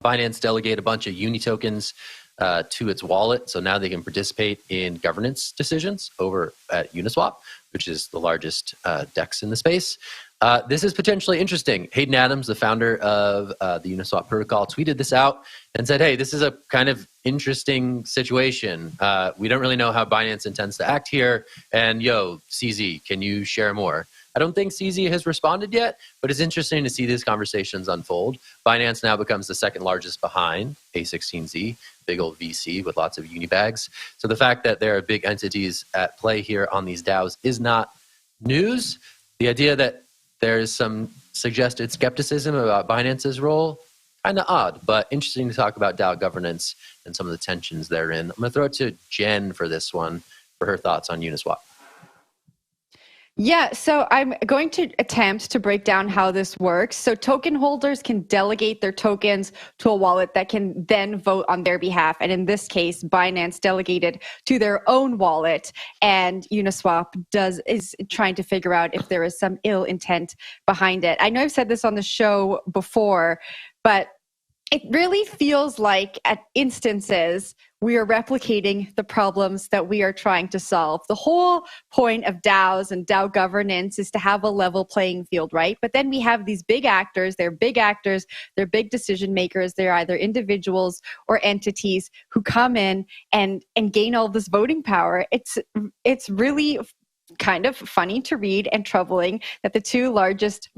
Binance delegate a bunch of Uni tokens to its wallet, so now they can participate in governance decisions over at Uniswap, which is the largest DEX in the space. This is potentially interesting. Hayden Adams, the founder of the Uniswap protocol, tweeted this out and said, hey, this is a kind of interesting situation. We don't really know how Binance intends to act here. And yo, CZ, can you share more? I don't think CZ has responded yet, but it's interesting to see these conversations unfold. Binance now becomes the second largest behind A16Z, big old VC with lots of unibags. So the fact that there are big entities at play here on these DAOs is not news. The idea that there's some suggested skepticism about Binance's role, kind of odd, but interesting to talk about DAO governance and some of the tensions therein. I'm going to throw it to Jen for this one, for her thoughts on Uniswap. Yeah, so I'm going to attempt to break down how this works. So token holders can delegate their tokens to a wallet that can then vote on their behalf. And in this case, Binance delegated to their own wallet, and Uniswap is trying to figure out if there is some ill intent behind it. I know I've said this on the show before, but it really feels like at instances we are replicating the problems that we are trying to solve. The whole point of DAOs and DAO governance is to have a level playing field, right? But then we have these big actors, they're big decision makers, they're either individuals or entities who come in and gain all this voting power. It's really kind of funny to read and troubling that the two largest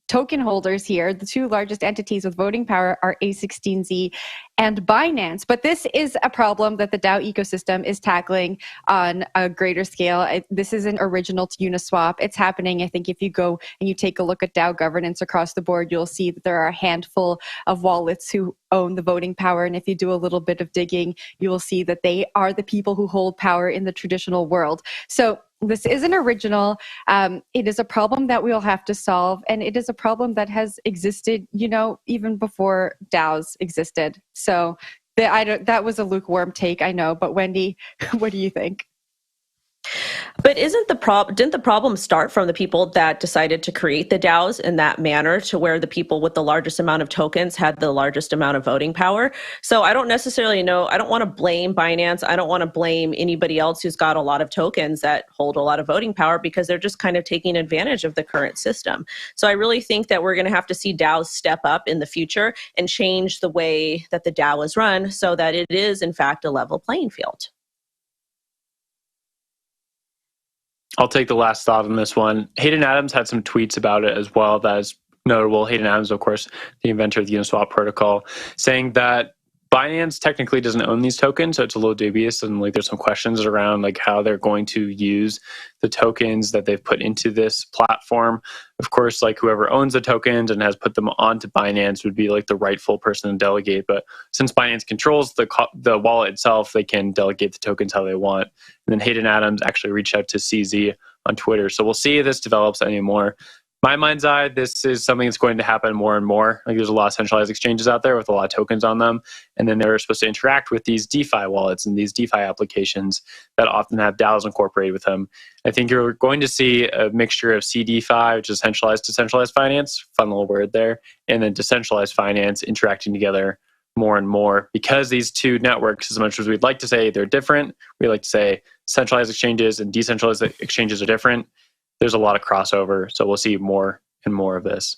token holders here, the two largest entities with voting power, are A16Z and Binance. But this is a problem that the DAO ecosystem is tackling on a greater scale. This isn't original to Uniswap. It's happening, I think, if you go and you take a look at DAO governance across the board, you'll see that there are a handful of wallets who own the voting power. And if you do a little bit of digging, you will see that they are the people who hold power in the traditional world. So this isn't original. It is a problem that we'll have to solve, and it is a problem that has existed, even before DAOs existed. So that was a lukewarm take, I know. But Wendy, what do you think? But didn't the problem start from the people that decided to create the DAOs in that manner, to where the people with the largest amount of tokens had the largest amount of voting power? So I don't necessarily know. I don't want to blame Binance. I don't want to blame anybody else who's got a lot of tokens that hold a lot of voting power, because they're just kind of taking advantage of the current system. So I really think that we're going to have to see DAOs step up in the future and change the way that the DAO is run so that it is, in fact, a level playing field. I'll take the last thought on this one. Hayden Adams had some tweets about it as well that is notable. Hayden Adams, of course, the inventor of the Uniswap protocol, saying that Binance technically doesn't own these tokens, so it's a little dubious, and there's some questions around how they're going to use the tokens that they've put into this platform. Of course, whoever owns the tokens and has put them onto Binance would be the rightful person to delegate. But since Binance controls the wallet itself, they can delegate the tokens how they want. And then Hayden Adams actually reached out to CZ on Twitter. So we'll see if this develops anymore. My mind's eye, this is something that's going to happen more and more. There's a lot of centralized exchanges out there with a lot of tokens on them, and then they're supposed to interact with these DeFi wallets and these DeFi applications that often have DAOs incorporated with them. I think you're going to see a mixture of CDeFi, which is centralized decentralized finance, fun little word there, and then decentralized finance interacting together more and more, because these two networks, as much as we'd like to say they're different, we like to say centralized exchanges and decentralized exchanges are different. There's a lot of crossover, so we'll see more and more of this.